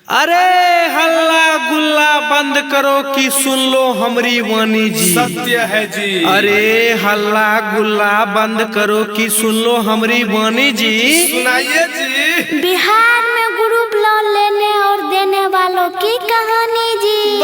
अरे हल्ला गुल्ला बंद करो कि सुन लो हमरी वाणी जी। सत्य है जी। अरे हल्ला गुल्ला बंद करो कि सुन लो हमरी वाणी जी। सुनाइए जी। बिहार में ग्रुप लोन लेने और देने वालों की कहानी जी।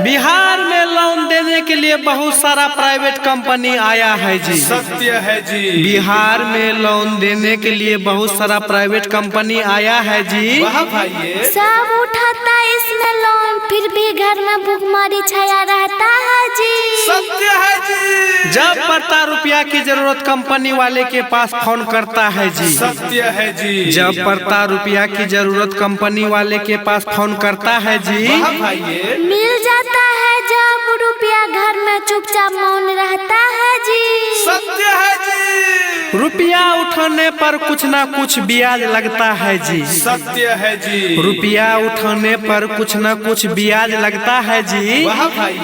बिहार में लोन देने के लिए बहुत सारा प्राइवेट कंपनी आया है जी। सत्य है जी। बिहार में लोन देने के लिए बहुत सारा प्राइवेट कंपनी आया है जी। वाह भाई। सब उठाता इसमें लोन, फिर भी घर में भूखमरी छाया रहता है जी। सत्य है जी। जब पड़ता रुपया की जरूरत कंपनी वाले के पास फोन करता है जी। सत्य है जी। जब पड़ता रुपया की जरूरत कंपनी वाले के पास फोन करता है जी। वाह भाई। मिल जाता है जब रुपया, घर में चुपचाप मौन रहता है जी। सत्य है जी। रुपया उठाने पर कुछ ना कुछ ब्याज लगता है जी। सत्य है जी। रुपया उठाने पर कुछ ना कुछ ब्याज लगता है जी। वाह भाई।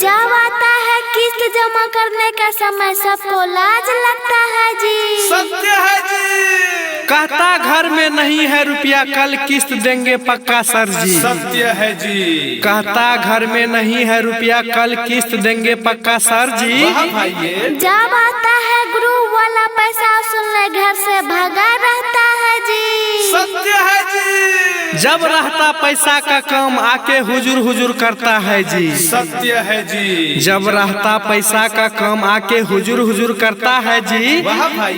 जब आता है किस्त जमा करने का समय, सबको लाज लगता है जी। सत्य है जी। कहता घर में नहीं है रुपया, कल किस्त देंगे पक्का सर जी। सत्य है जी। कहता घर में नहीं है रुपया, कल किस्त देंगे पक्का सर जी। वाह भाई। जब आता है ग्रुप वाला, पैसा सुनने घर से भागा रहता है जी। सत्य है जी। जब रहता पैसा का काम, आके हुजूर हुजूर करता है जी। सत्य है जी। जब रहता पैसा का काम, आके हुजूर हुजूर करता है जी। वाह भाई।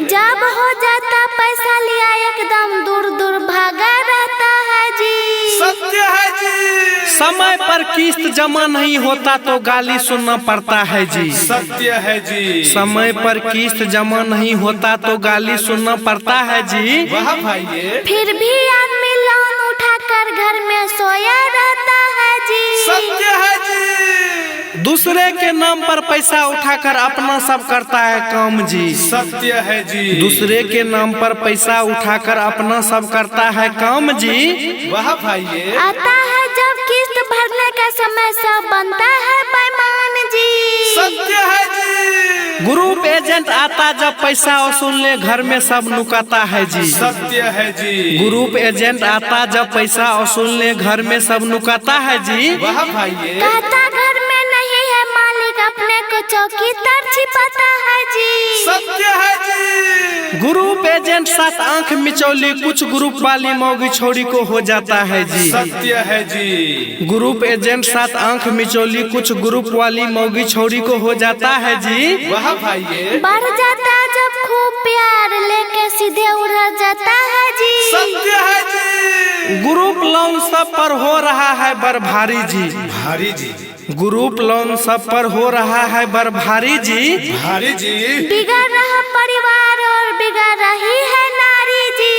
जब हो जाता पैसा लिया, एकदम दूर दूर भागा रहता है जी। सत्य है जी। समय पर किस्त जमा नहीं होता तो गाली सुनना पड़ता है जी। सत्य है जी। समय पर किस्त जमा नहीं होता तो गाली सुनना पड़ता है जी। वाह भाई। फिर भी आदमी लोन उठाकर घर में सोया रहता है जी। सत्य है जी। दूसरे के नाम पर पैसा उठाकर अपना सब करता है काम जी। सत्य है जी। दूसरे के नाम पर पैसा उठाकर अपना सब करता है काम जी। वाह भाई। आता है जब किस्त भरने का समय, सब बनता है बेईमान जी। सत्य है जी। ग्रुप एजेंट आता जब पैसा वसूलने, घर में सब नुकाता है जी। सत्य है जी। ग्रुप एजेंट आता जब पैसा वसूलने, घर में सब नुकाता है जी। वाह भाई। कहता घर में नहीं है मालिक, अपने को चौकी तर छिपाता है जी। सत्य है जी। ग्रुप एजेंट साथ आंख मिचौली, कुछ ग्रुप वाली मौगी छोड़ी को हो जाता है जी। सत्य है जी। ग्रुप एजेंट साथ आंख मिचौली, कुछ ग्रुप वाली मौगी छोड़ी को हो जाता है जी। वाह भाई। बढ़ जाता जब खूब प्यार, लेके सीधे उड़ जाता है जी। सत्य है जी। ग्रुप लोन सब पर हो रहा है बर भारी जी। भारी जी। ग्रुप लोन सब पर हो रहा है बर भारी जी। भारी जी। बिगड़ रहा परिवार और बिगड़ रही है नारी जी।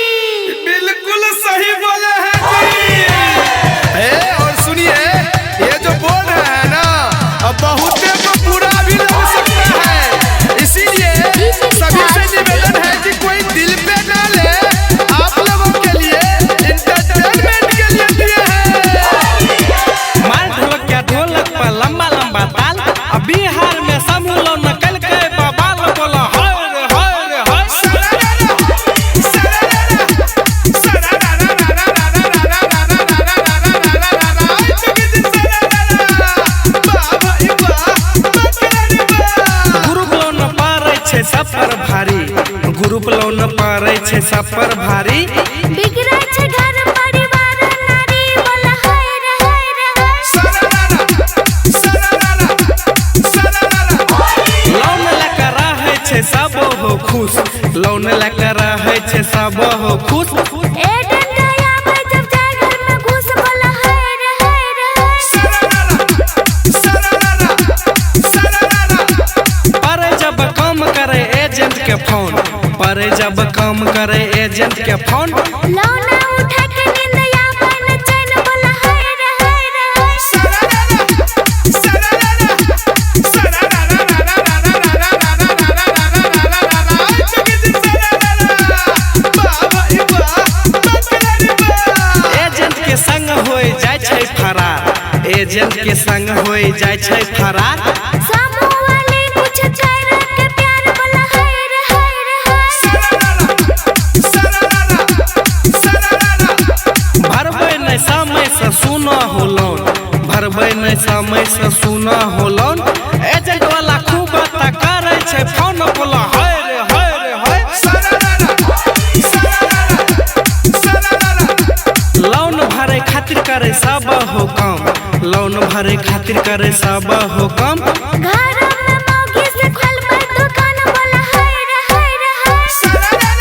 बिल्कुल सही बोले हैं जी। और सुनिए, ये जो बोल रहे हैं ना, अब बहुते को बुरा भी लग सकता है, इसीलिए सभी से निवेदन है कि कोई दिल पे ना ले। आप लोगों के लिए एंटरटेनमेंट के लिए दिए हैं। मार ढोलक क्या ढोलक पर लंबा लंबा ताल, अब बिहार में समूह लोन कल के बबाल बोला हाय रे हाय रे हाय। ग्रुप लोन पारै छै सब पर भारी, ग्रुप लोन पारै छै सब पर भारी। बिगड़ा छै घर परिवार, नारी बोला हाय रे हाय रे हाय। लोन लेकर रहै छै सब हो खुश, लोन लेकर रहै छै सब हो खुश। ए डंडा आवे जब जाए घर में घुस, बोला हाय रे हाय रे हाय। पर जब काम करे एजेंट के फोन, पर जब काम करे एजेंट के फोन, लौना उठा के नींद आवे न चैन, बोला हाय रे हाय रे एजेंट के संग हो जाय छै फरार, एजेंट के संग हो जाय छै फरार। समूह वाली कुछ चाय के प्यार, बोला हाय रे हाय रे हाय। सुना हो लोन भरबै नहीं समय से सुना हो लोन एजेंट वाला खूब बात करे छे फोन बोला हाय रे हाय रे हाय लोन भरे खातिर करे सब हो काम लोन भरे खातिर करे सब हो काम घर में मौगी से खोलबै दुकान बोला हाय रे हाय रे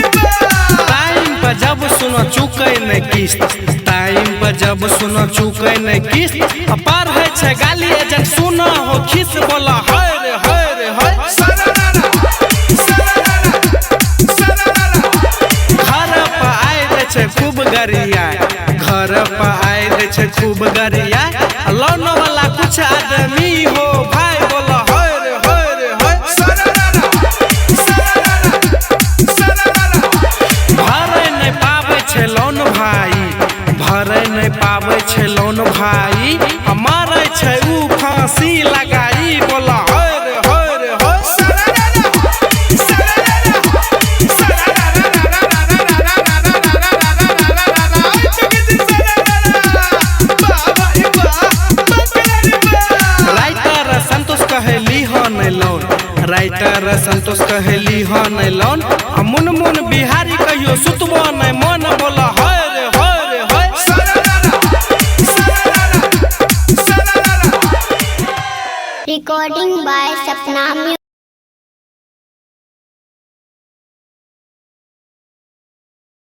टाइम पर जब सुनो चुकै नहीं किस्त टाइम पर जब सुनो चुकै नहीं किस्त पार है छे गाली एजेंट सुना हो खिस बोला हाय रे हाय रे हाय घर पर आए दे छे खूब गरिया घर पर आए दे छे खूब गरिया लोन वाला कुछ आदमी हो भाई बोला हाय रे हाय रे हाय भरे नहीं पावे छे लोन भाई भरे नहीं पावे छे लोन भाई मारे छे ऊ फांसी लगाई बोला हाय रे हाय रे हाय राइटर संतोष कहली हो नहीं लोन राइटर संतोष कहली हो नहीं लोन मुन मुन बिहारी कहियो सुतबो नहीं